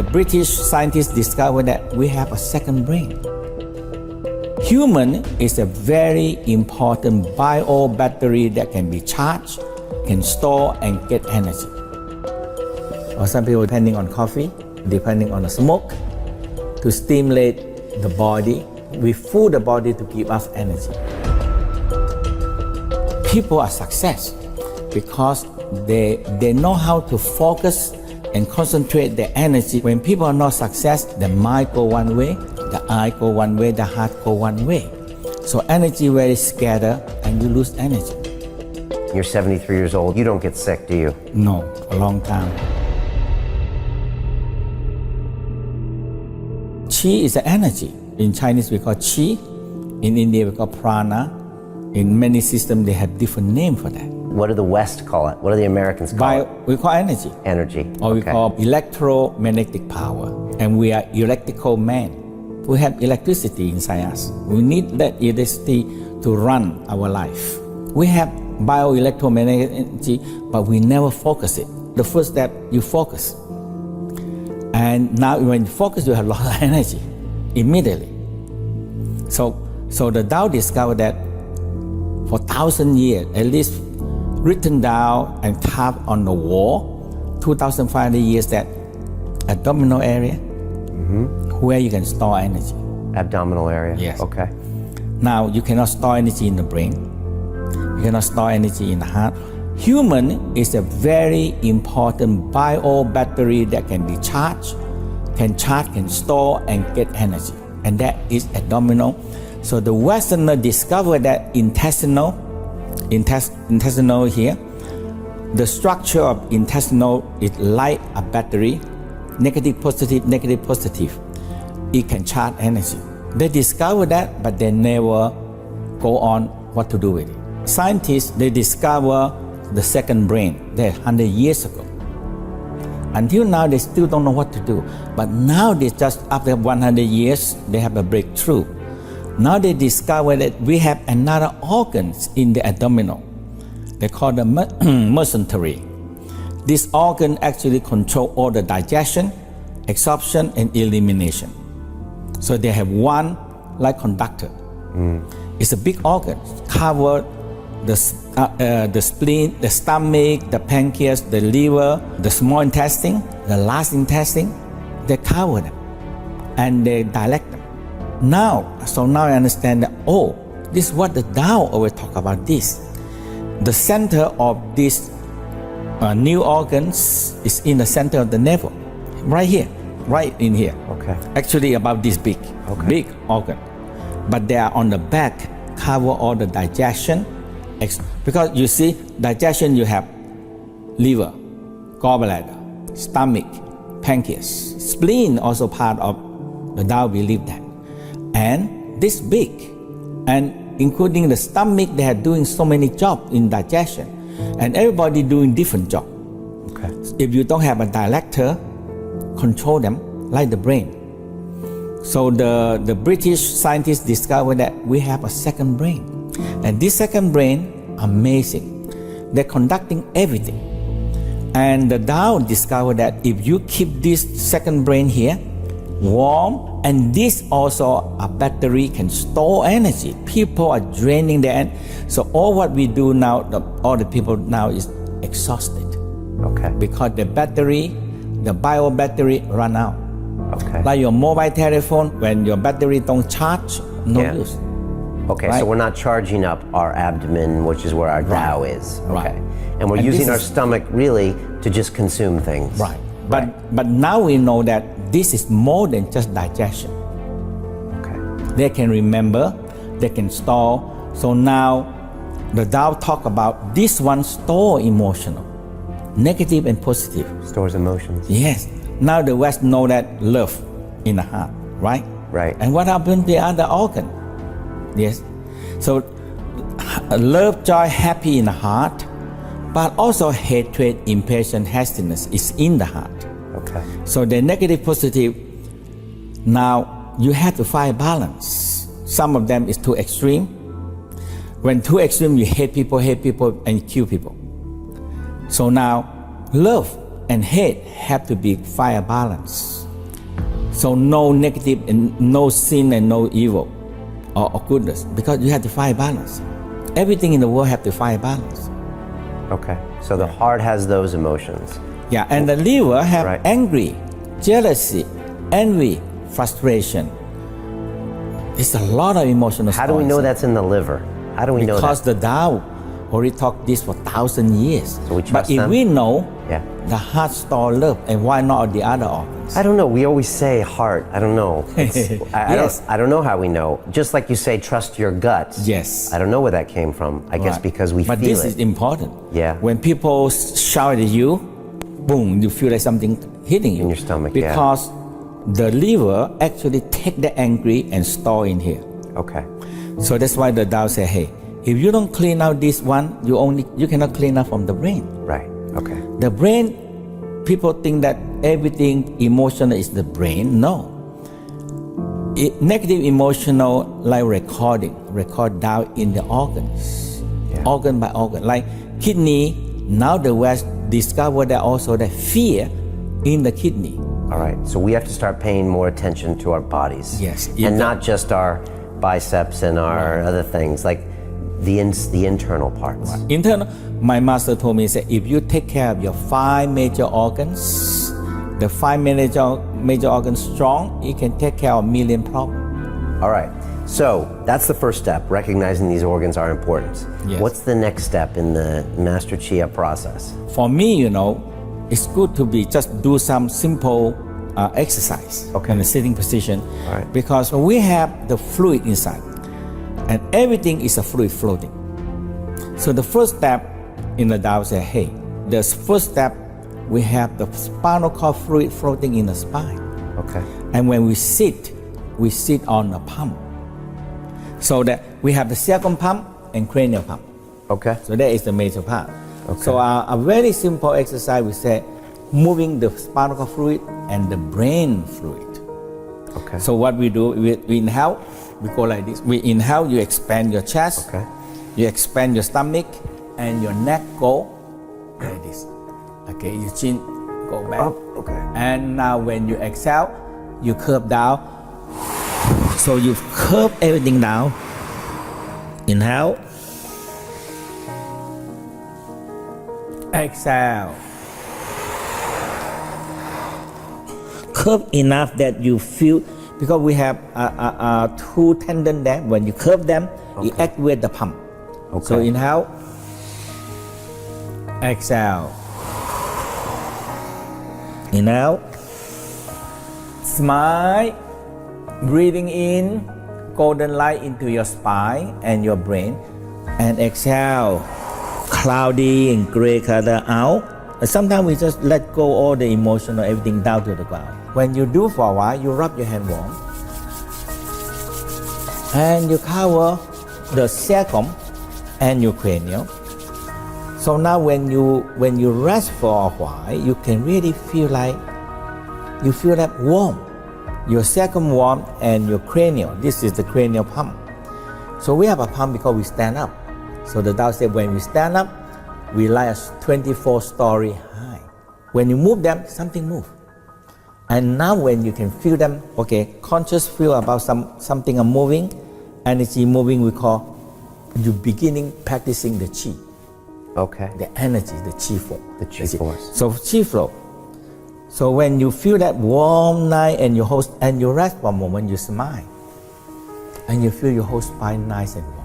the British scientists discovered that we have a second brain. Human is a very important bio battery that can be charged, can store and get energy. Or some people depending on coffee, depending on the smoke, to stimulate the body. We fool the body to give us energy. People are success because they know how to focus and concentrate their energy. When people are not success, the mind go one way, the eye go one way, the heart go one way. So energy very scattered and you lose energy. You're 73 years old. You don't get sick, do you? No, a long time. Qi is the energy. In Chinese we call Qi. In India we call Prana. In many systems they have different name for that. What do the West call it? What do the Americans call it? We call energy. Energy. Or we call electromagnetic power. And we are electrical man. We have electricity inside us. We need that electricity to run our life. We have bioelectromagnetic energy, but we never focus it. The first step, you focus. And now when you focus, you have a lot of energy immediately. So the Tao discovered that for 1,000 years, at least written down and carved on the wall, 2,500 years, that abdominal area, where you can store energy. Abdominal area? Yes. Okay. Now, you cannot store energy in the brain. You cannot store energy in the heart. Human is a very important bio battery that can be charged, can store and get energy. And that is abdominal. So the Westerner discovered that intestinal here, the structure of intestinal is like a battery, negative, positive, negative, positive. It can charge energy. They discovered that, but they never go on what to do with it. Scientists, they discover the second brain that 100 years ago. Until now, they still don't know what to do. But now, they just after 100 years, they have a breakthrough. Now they discover that we have another organs in the abdominal. They call the mesentery. This organ actually control all the digestion, absorption, and elimination. So they have one like conductor. It's a big organ, cover the spleen, the stomach, the pancreas, the liver, the small intestine, the large intestine. They cover them and they dilate them. Now I understand that, this is what the Tao always talk about this. The center of these new organs is in the center of the navel, right here, right in here. Okay. Actually about this big, big organ. But they are on the back, cover all the digestion. Because you see, digestion you have liver, gallbladder, stomach, pancreas, spleen also part of the Tao believe that. And this big, and including the stomach, they are doing so many jobs in digestion, and everybody doing different job. Okay. If you don't have a director, control them like the brain. So the British scientists discovered that we have a second brain, and this second brain, amazing. They're conducting everything. And the Tao discovered that if you keep this second brain here warm, and this also a battery can store energy. People are draining their energy. So all what we do now, all the people now is exhausted. Okay. Because the battery, the bio battery run out. Okay. Like your mobile telephone, when your battery don't charge, no use. Okay, right? So we're not charging up our abdomen, which is where our Tao is. Okay. Right. And we're using our stomach really to just consume things. Right. But now we know that this is more than just digestion. Okay. They can remember, they can store. So now the Tao talk about this one store emotional, negative and positive. Stores emotions. Yes. Now the West know that love in the heart, right? Right. And what happened to the other organ? Yes. So love, joy, happy in the heart, but also hatred, impatience, hastiness is in the heart. Okay. So the negative, positive, now you have to find balance. Some of them is too extreme. When too extreme, you hate people and kill people. So now love and hate have to be fire balance. So no negative and no sin and no evil or goodness, because you have to find balance. Everything in the world have to find balance. Okay. So the heart has those emotions. Yeah, and the liver have Right. angry, jealousy, envy, frustration. There's a lot of emotional. How do we know that's in the liver? How do we know Because that? the Tao already talked this for 1,000 years. So we but trust if them? we know Yeah. the heart store love, and why not the other organs? I don't know. We always say heart. I don't know. Yes. I don't know how we know. Just like you say, trust your gut. Yes. I don't know where that came from. I guess Right. because we but feel this it. is important. Yeah. When people shout at you, boom, you feel like something hitting you In your stomach, yeah. because the liver actually take the angry and store in here. Okay. So that's why the Tao say, hey, if you don't clean out this one, you cannot clean out from the brain. Right. Okay. The brain, people think that everything emotional is the brain. No. Negative emotional like record down in the organs, Yeah. organ by organ. Like kidney, now the West discovered that also the fear in the kidney. All right. So we have to start paying more attention to our bodies. Yes. And not just our biceps and our other things, like the internal parts. Internal, my master told me, say, if you take care of your 5 major organs, the 5 major organs strong, you can take care of 1 million problems. All right. So that's the first step, recognizing these organs are important. Yes. What's the next step in the Master Chia process? For me, it's good to be just do some simple exercise Okay. in the sitting position, All right. because we have the fluid inside, and everything is a fluid floating. So the first step in the Tao say, hey, the first step we have the spinal cord fluid floating in the spine, Okay. and when we sit on a pump, so that we have the sacrum pump and cranial pump. Okay. So that is the major part. Okay. So a very simple exercise, we say, moving the spinal cord fluid and the brain fluid. Okay. So what we do, we inhale, we go like this. We inhale, you expand your chest, Okay. you expand your stomach, and your neck go like this. Okay, your chin go back. Up. Okay. And now when you exhale, you curve down. So you curve everything down. Inhale. Exhale. Curve enough that you feel, because we have 2 tendons there. When you curve them, you activate the pump. Okay. So inhale. Exhale. Inhale. Smile. Breathing in golden light into your spine and your brain. And exhale. Cloudy and gray color out. Sometimes we just let go all the emotional everything down to the ground. When you do for a while, you rub your hand warm. And you cover the sacrum and your cranial. So now when you rest for a while, you can really feel like warm. Your sacrum warm and your cranial. This is the cranial pump. So we have a pump because we stand up. So the Tao said when we stand up, we like a 24-story high. When you move them, something move. And now when you can feel them, okay, conscious feel about something moving, energy moving, we call you beginning practicing the chi. Okay. The energy, the chi flow. The chi force. So chi flow. So when you feel that warm night and you rest for a moment, you smile. And you feel your whole spine nice and warm.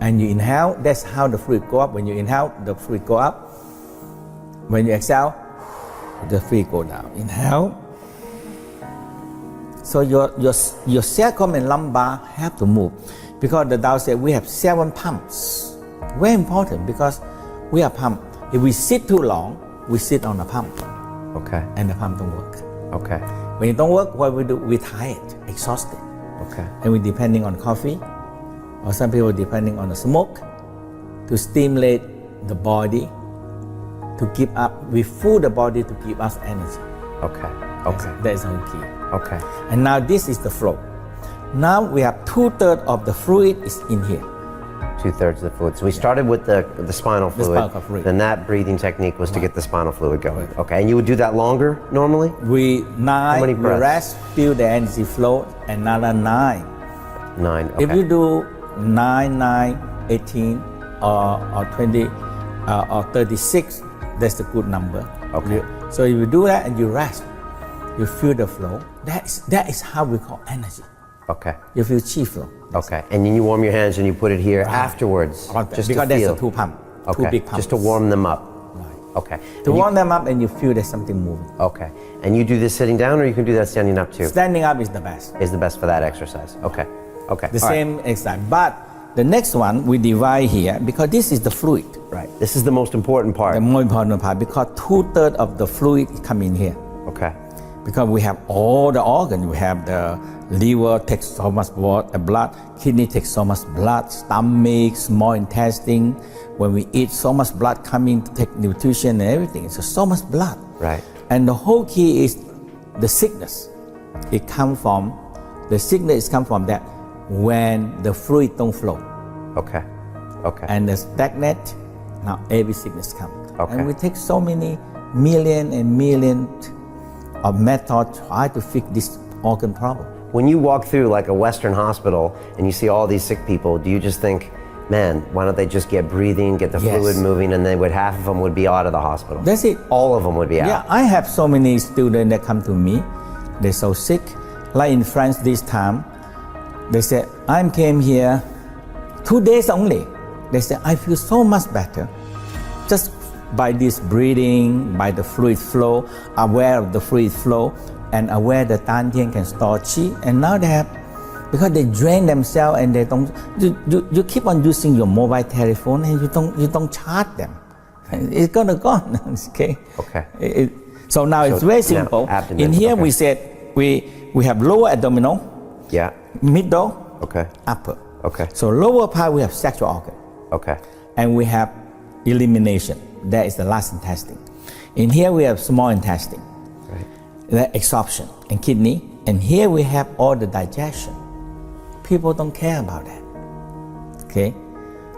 And you inhale, that's how the fluid go up. When you inhale, the fluid go up. When you exhale, the fluid go down. Inhale. So your sacrum and lumbar have to move. Because the Tao said we have 7 pumps. Very important because we are pump. If we sit too long, we sit on a pump. Okay. And the pump don't work. Okay. When it don't work, what we do? We're tired, exhausted. Okay. And we're depending on coffee, or some people depending on the smoke to stimulate the body to give up. We fool the body to give us energy. Okay. Okay. That is our key. Okay. And now this is the flow. Now we have 2/3 of the fluid is in here. 2/3 of the fluid. So we started with the spinal fluid. spinal fluid. Then that breathing technique was to get the spinal fluid going. Okay, and you would do that longer normally? We many we breaths? rest, feel the energy flow, another 9. 9. Okay. If you do 9, 9, 18, or 20, or 36, that's a good number. Okay. So if you do that and you rest, you feel the flow. That is how we call energy. Okay. You feel chi flow. Okay. And then you warm your hands and you put it here afterwards, just because to there's feel. a 2 pump, Okay. 2 big pumps. Just to warm them up. Right. Okay. To And warm them up and you feel there's something moving. Okay. And you do this sitting down, or you can do that standing up too? Standing up is the best. Is the best for that exercise. Okay. Okay. The All right. same exercise. But the next one we divide here because this is the fluid. Right. This is the most important part. The more important part because 2/3 of the fluid come in here. Okay. Because we have all the organs. We have the liver takes so much blood, kidney takes so much blood, stomach, small intestine. When we eat, so much blood coming to take nutrition and everything. So much blood. Right. And the whole key is the sickness. The sickness come from that when the fluid don't flow. Okay. Okay. And the stagnant, now every sickness comes. Okay. And we take so many million of methods try to fix this organ problem. When you walk through like a Western hospital and you see all these sick people, do you just think, man, why don't they just get breathing, get the Yes. fluid moving, and then half of them would be out of the hospital? That's it. All of them would be out. Yeah, I have so many students that come to me. They're so sick. Like in France this time, they said, I came here 2 days only. They said, I feel so much better. Just by this breathing, by the fluid flow, aware of the fluid flow, and aware that Dantian can store chi. And now they have, because they drain themselves and they don't, you keep on using your mobile telephone and you don't charge them. It's gonna gone, okay? Okay. So now it's very simple. Abdomen, In here okay. we said, we have lower abdominal, Yeah. middle, Okay. upper. Okay. So lower part we have sexual organ. Okay. And we have elimination. That is the last intestine. In here we have small intestine, Right. the absorption, and kidney. And here we have all the digestion. People don't care about that. Okay?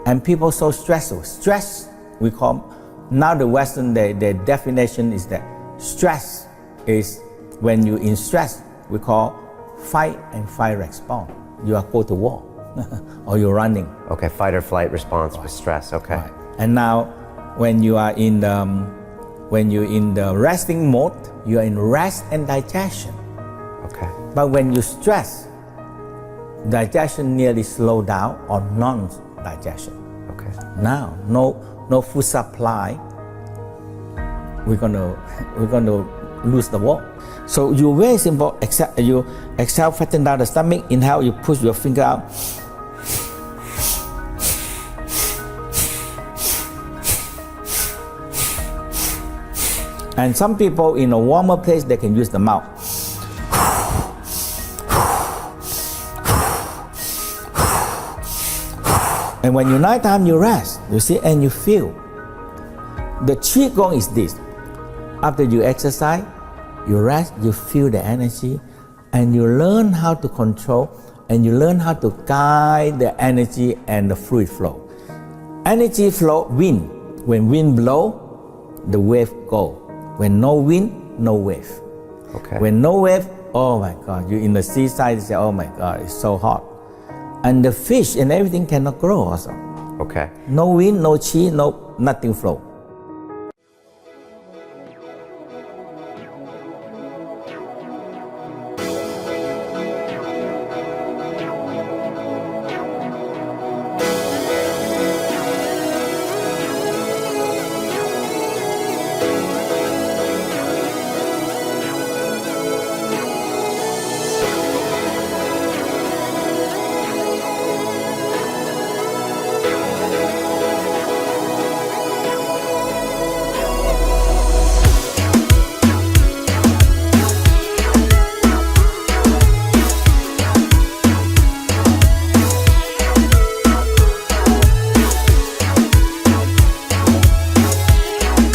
And people so stressful. Stress, we call, now the Western, the definition is that stress is when you in stress, we call fight and flight response. You are go to war or you're running. Okay. Fight or flight response with stress. Okay. Right. And now, when you are in the resting mode, you are in rest and digestion. Okay. But when you stress, digestion nearly slow down or non-digestion. Okay. Now, no food supply. We're gonna lose the war. So you very simple. You exhale, fatten down the stomach. Inhale, you push your finger out. And some people in a warmer place, they can use the mouth. And when you nighttime, you rest, you see, and you feel. The qigong is this. After you exercise, you rest, you feel the energy, and you learn how to control, and you learn how to guide the energy and the fluid flow. Energy flow, wind. When wind blow, the wave go. When no wind, no wave. Okay. When no wave, oh my God, you in the seaside, you say, oh my God, it's so hot. And the fish and everything cannot grow also. Okay. No wind, no chi, nothing flow.